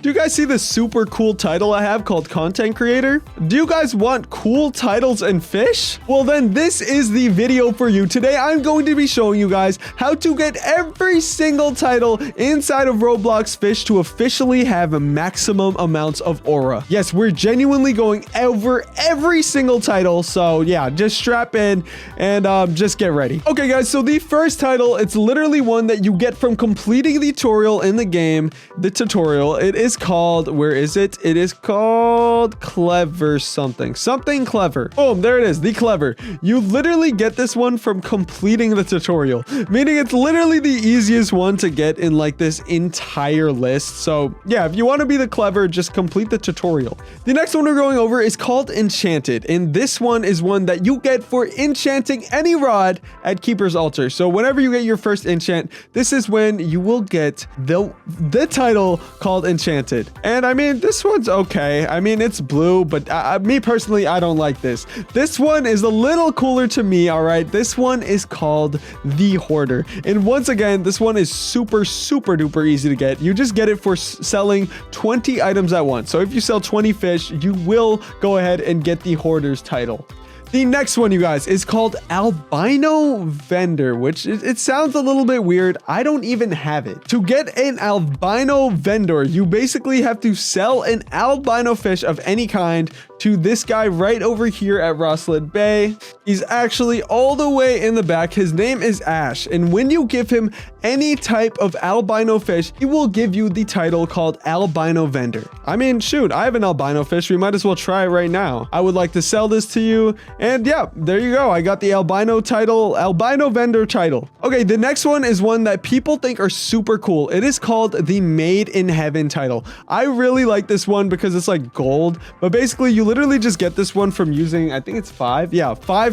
Do you guys see this super cool title I have called Content Creator? Do you guys want cool titles and fish? Well, then this is the video for you. Today, I'm going to be showing you guys how to get every single title inside of Roblox Fisch to officially have maximum amounts of aura. Yes, we're genuinely going over every single title. So yeah, just strap in and just get ready. Okay, guys, so the first title, it's literally one that you get from completing the tutorial in the game. The tutorial, it is called, where is it? It is called Clever something clever. Boom, there it is, the Clever. You literally get this one from completing the tutorial, meaning it's literally the easiest one to get in like this entire list. So yeah, if you want to be the Clever, just complete the tutorial. The next one we're going over is called Enchanted, and this one is one that you get for enchanting any rod at Keeper's Altar. So whenever you get your first enchant, this is when you will get the title called Enchanted. And I mean, this one's okay. I mean, it's blue, but me personally, I don't like this. This one is a little cooler to me, all right? This one is called the Hoarder. And once again, this one is super duper easy to get. You just get it for selling 20 items at once. So if you sell 20 fish, you will go ahead and get the Hoarder's title. The next one, you guys, is called Albino Vendor, which it sounds a little bit weird. I don't even have it. To get an Albino Vendor, you basically have to sell an albino fish of any kind to this guy right over here at Rosslyn Bay. He's actually all the way in the back. His name is Ash. And when you give him any type of albino fish, he will give you the title called Albino Vendor. I mean, shoot, I have an albino fish. We might as well try it right now. I would like to sell this to you. And yeah, there you go. I got the albino vendor title. Okay, the next one is one that people think are super cool. It is called the Made in Heaven title. I really like this one because it's like gold, but basically you literally just get this one from using, I think it's 5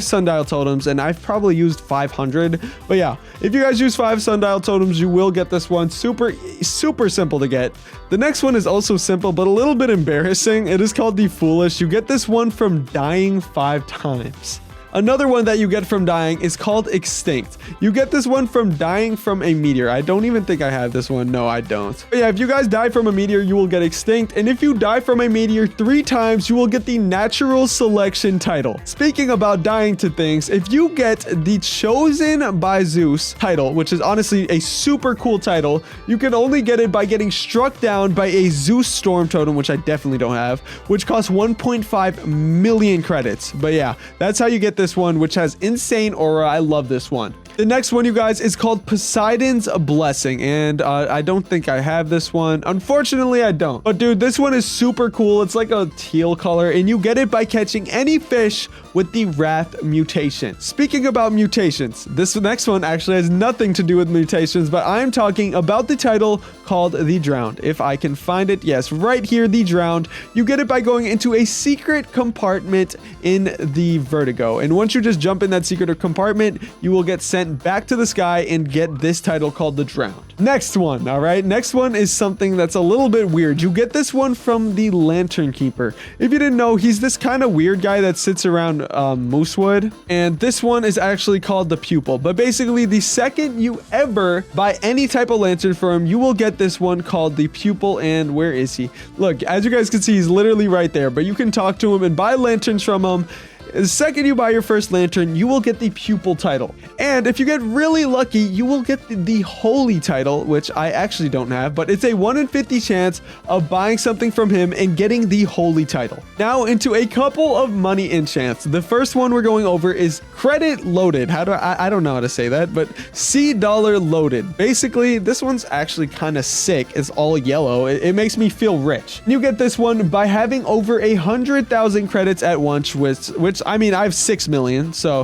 sundial totems, and I've probably used 500. But yeah, if you guys use 5 sundial totems, you will get this one. Super simple to get. The next one is also simple, but a little bit embarrassing. It is called the Foolish. You get this one from dying 5 times. Another one that you get from dying is called Extinct. You get this one from dying from a meteor. I don't even think I have this one. No, I don't. But yeah, if you guys die from a meteor, you will get Extinct. And if you die from a meteor 3 times, you will get the Natural Selection title. Speaking about dying to things, if you get the Chosen by Zeus title, which is honestly a super cool title, you can only get it by getting struck down by a Zeus Storm totem, which I definitely don't have, which costs 1.5 million credits. But yeah, that's how you get this one, which has insane aura. I love this one. The next one, you guys, is called Poseidon's Blessing, and I don't think I have this one. Unfortunately, I don't. But dude, this one is super cool. It's like a teal color, and you get it by catching any fish with the Wrath mutation. Speaking about mutations, this next one actually has nothing to do with mutations, but I'm talking about the title called The Drowned. If I can find it, yes, right here, The Drowned. You get it by going into a secret compartment in the Vertigo, and once you just jump in that secret compartment, you will get sent back to the sky and get this title called The Drowned. Next one, all right? Next one is something that's a little bit weird. You get this one from the Lantern Keeper. If you didn't know, he's this kind of weird guy that sits around Moosewood, and this one is actually called the Pupil. But basically, the second you ever buy any type of lantern for him, you will get this one called the Pupil. And where is he? Look, as you guys can see, he's literally right there, but you can talk to him and buy lanterns from him. The second you buy your first lantern, you will get the Pupil title. And if you get really lucky, you will get the Holy title, which I actually don't have, but it's a 1 in 50 chance of buying something from him and getting the Holy title. Now into a couple of money enchants. The first one we're going over is Credit Loaded. I don't know how to say that, but $C Loaded. Basically, this one's actually kind of sick. It's all yellow. It makes me feel rich. You get this one by having over 100,000 credits at once, which I mean, I have 6 million, so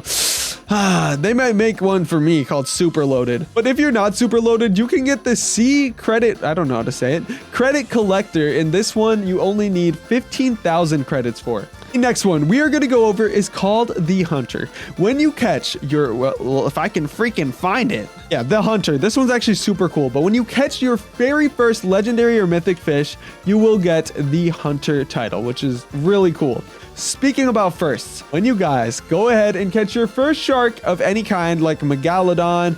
they might make one for me called Super Loaded. But if you're not super loaded, you can get the C Credit, I don't know how to say it, Credit Collector. In this one, you only need 15,000 credits for. The next one we are going to go over is called the Hunter. When you catch your, well, if I can freaking find it. Yeah, the Hunter. This one's actually super cool. But when you catch your very first legendary or mythic fish, you will get the Hunter title, which is really cool. Speaking about firsts, when you guys go ahead and catch your first shark of any kind, like Megalodon,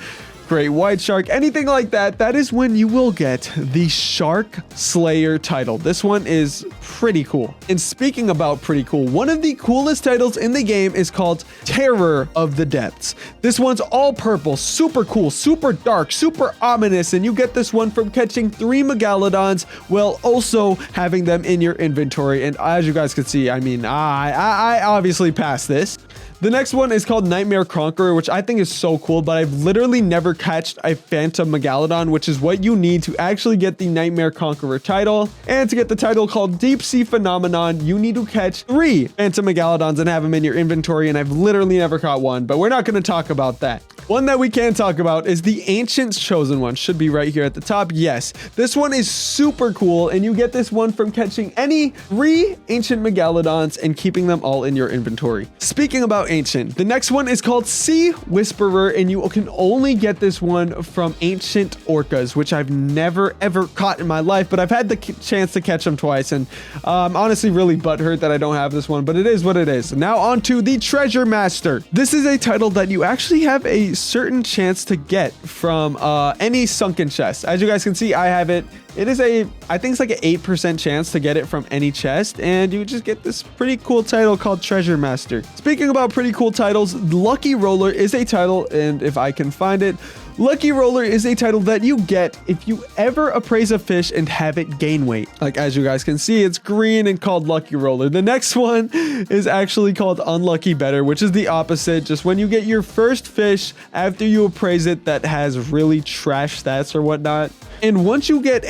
great white shark, anything like that, that is when you will get the Shark Slayer title. This one is pretty cool. And speaking about pretty cool, one of the coolest titles in the game is called Terror of the Depths. This one's all purple, super cool, super dark, super ominous, and you get this one from catching 3 megalodons while also having them in your inventory. And as you guys can see, I mean, I obviously passed this. The next one is called Nightmare Conqueror, which I think is so cool, but I've literally never catched a Phantom Megalodon, which is what you need to actually get the Nightmare Conqueror title. And to get the title called Deep Sea Phenomenon, you need to catch 3 Phantom Megalodons and have them in your inventory, and I've literally never caught one, but we're not going to talk about that. One that we can talk about is the Ancient's Chosen One. Should be right here at the top. Yes, this one is super cool, and you get this one from catching any 3 Ancient Megalodons and keeping them all in your inventory. Speaking about Ancient, the next one is called Sea Whisperer, and you can only get this one from Ancient Orcas, which I've never ever caught in my life, but I've had the chance to catch them twice, and I'm honestly really butthurt that I don't have this one, but it is what it is. Now on to the Treasure Master. This is a title that you actually have a certain chance to get from any sunken chest. As you guys can see, I have it. It is I think it's like an 8% chance to get it from any chest, and you just get this pretty cool title called Treasure Master. Speaking about pretty cool titles, Lucky Roller is a title, and if I can find it, Lucky Roller is a title that you get if you ever appraise a fish and have it gain weight. Like as you guys can see, it's green and called Lucky Roller. The next one is actually called Unlucky Better, which is the opposite. Just when you get your first fish after you appraise it that has really trash stats or whatnot. And once you get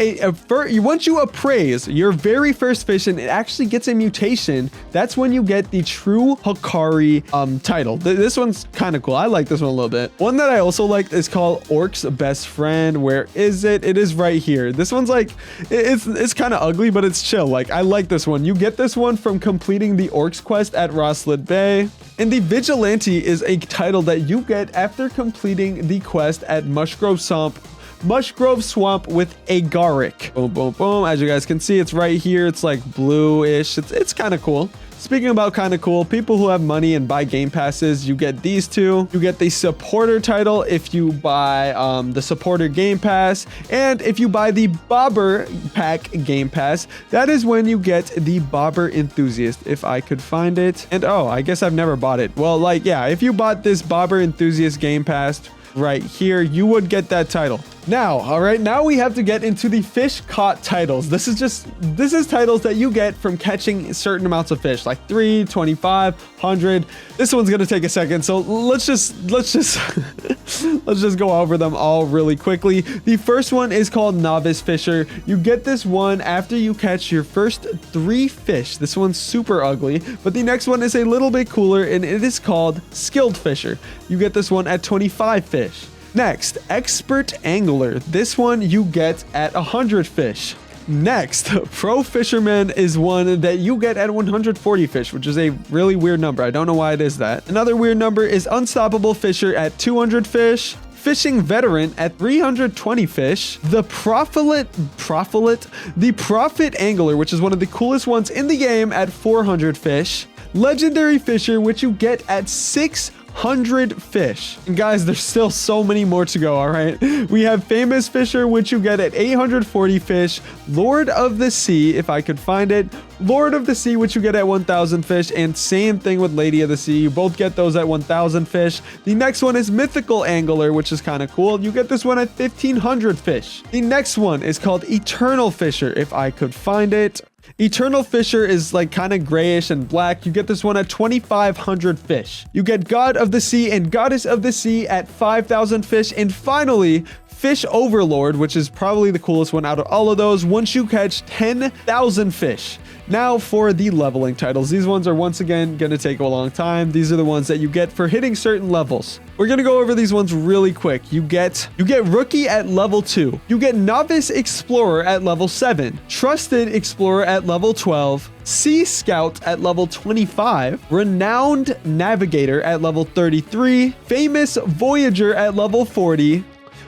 once you appraise your very first fish and it actually gets a mutation, that's when you get the true Hakari title. This one's kind of cool. I like this one a little bit. One that I also like is called Orc's Best Friend. Where is it? It is right here. This one's like, it's kind of ugly, but it's chill. Like, I like this one. You get this one from completing the Orcs quest at Rosslet Bay. And the Vigilante is a title that you get after completing the quest at Mushgrove Swamp with Agaric. Boom, boom, boom. As you guys can see, it's right here. It's like bluish. It's kind of cool. Speaking about kind of cool, people who have money and buy game passes, you get these two. You get the Supporter title if you buy the Supporter Game Pass. And if you buy the Bobber Pack Game Pass, that is when you get the Bobber Enthusiast, if I could find it. And oh, I guess I've never bought it. Well, like, yeah, if you bought this Bobber Enthusiast Game Pass right here, you would get that title. Now, all right, now we have to get into the fish caught titles. This is titles that you get from catching certain amounts of fish, like 3, 25, 100. This one's gonna take a second, so let's just go over them all really quickly. The first one is called Novice Fisher. You get this one after you catch your first 3 fish. This one's super ugly, but the next one is a little bit cooler, and it is called Skilled Fisher. You get this one at 25 fish. Next, Expert Angler. This one you get at 100 fish. Next, Pro Fisherman is one that you get at 140 fish, which is a really weird number. I don't know why it is that. Another weird number is Unstoppable Fisher at 200 fish. Fishing Veteran at 320 fish. The Profit Angler, which is one of the coolest ones in the game, at 400 fish. Legendary Fisher, which you get at 600 fish. And guys, there's still so many more to go, all right? We have Famous Fisher, which you get at 840 fish. Lord of the Sea, if I could find it. Lord of the Sea, which you get at 1,000 fish. And same thing with Lady of the Sea. You both get those at 1,000 fish. The next one is Mythical Angler, which is kind of cool. You get this one at 1,500 fish. The next one is called Eternal Fisher, if I could find it. Eternal Fisher is like kind of grayish and black. You get this one at 2,500 fish. You get God of the Sea and Goddess of the Sea at 5,000 fish. And finally, Fish Overlord, which is probably the coolest one out of all of those, once you catch 10,000 fish. Now for the leveling titles. These ones are once again going to take a long time. These are the ones that you get for hitting certain levels. We're going to go over these ones really quick. You get Rookie at level 2. You get Novice Explorer at level 7. Trusted Explorer at level 12. Sea Scout at level 25. Renowned Navigator at level 33. Famous Voyager at level 40.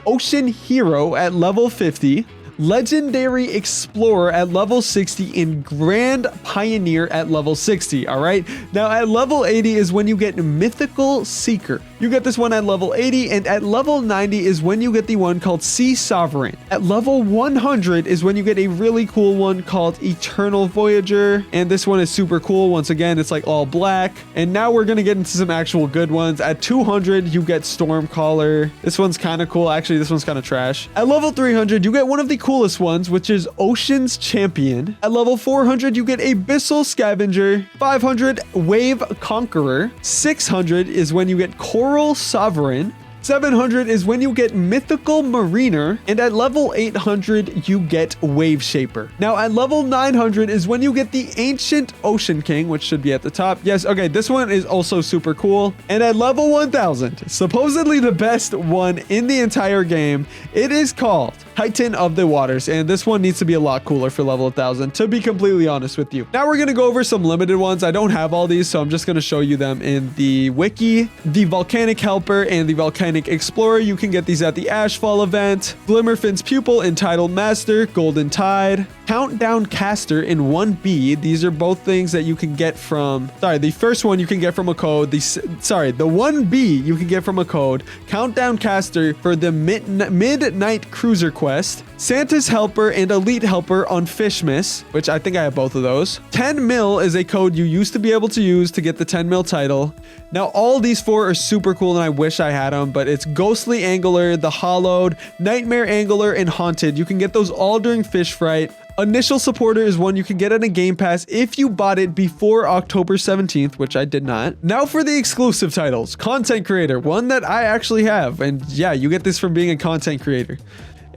Ocean Hero at level 50. Legendary Explorer at level 60, and Grand Pioneer at level 60. All right. Now at level 80 is when you get Mythical Seeker. You get this one at level 80, and at level 90 is when you get the one called Sea Sovereign. At level 100 is when you get a really cool one called Eternal Voyager, and this one is super cool. Once again, it's like all black. And now we're gonna get into some actual good ones. At 200, you get Stormcaller. This one's kind of cool. Actually, this one's kind of trash. At level 300, you get one of the coolest ones, which is Ocean's Champion. At level 400, you get Abyssal Scavenger. 500, Wave Conqueror. 600 is when you get Coral Sovereign. 700 is when you get Mythical Mariner, and at level 800 you get Wave Shaper. Now at level 900 is when you get the Ancient Ocean King, which should be at the top. Yes, okay, this one is also super cool. And at level 1000, supposedly the best one in the entire game, it is called Titan of the Waters, and this one needs to be a lot cooler for level 1000, to be completely honest with you. Now we're gonna go over some limited ones. I don't have all these, so I'm just gonna show you them in the wiki. The Volcanic Helper and the Volcanic Explorer, you can get these at the Ashfall event. Glimmerfin's Pupil, Entitled Master, Golden Tide. Countdown Caster in 1B. These are both things that you can get from, the first one you can get from a code. The 1B you can get from a code. Countdown Caster for the Midnight Cruiser quest. Santa's Helper and Elite Helper on Fishmas, which I think I have both of those. 10 mil is a code you used to be able to use to get the 10 mil title. Now all these four are super cool and I wish I had them, but it's Ghostly Angler, the Hollowed, Nightmare Angler, and Haunted. You can get those all during Fish Fright. Initial Supporter is one you can get on a Game Pass if you bought it before October 17th, which I did not. Now for the exclusive titles. Content Creator, one that I actually have. And yeah, you get this from being a content creator.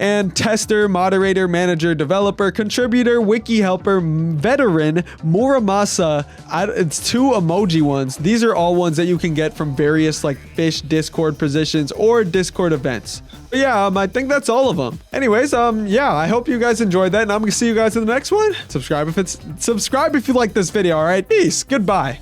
And Tester, Moderator, Manager, Developer, Contributor, Wiki Helper, Veteran, Muramasa. It's two emoji ones. These are all ones that you can get from various like Fish Discord positions or Discord events. But yeah, I think that's all of them. Anyways, yeah, I hope you guys enjoyed that, and I'm gonna see you guys in the next one. Subscribe if you like this video, all right? Peace. Goodbye.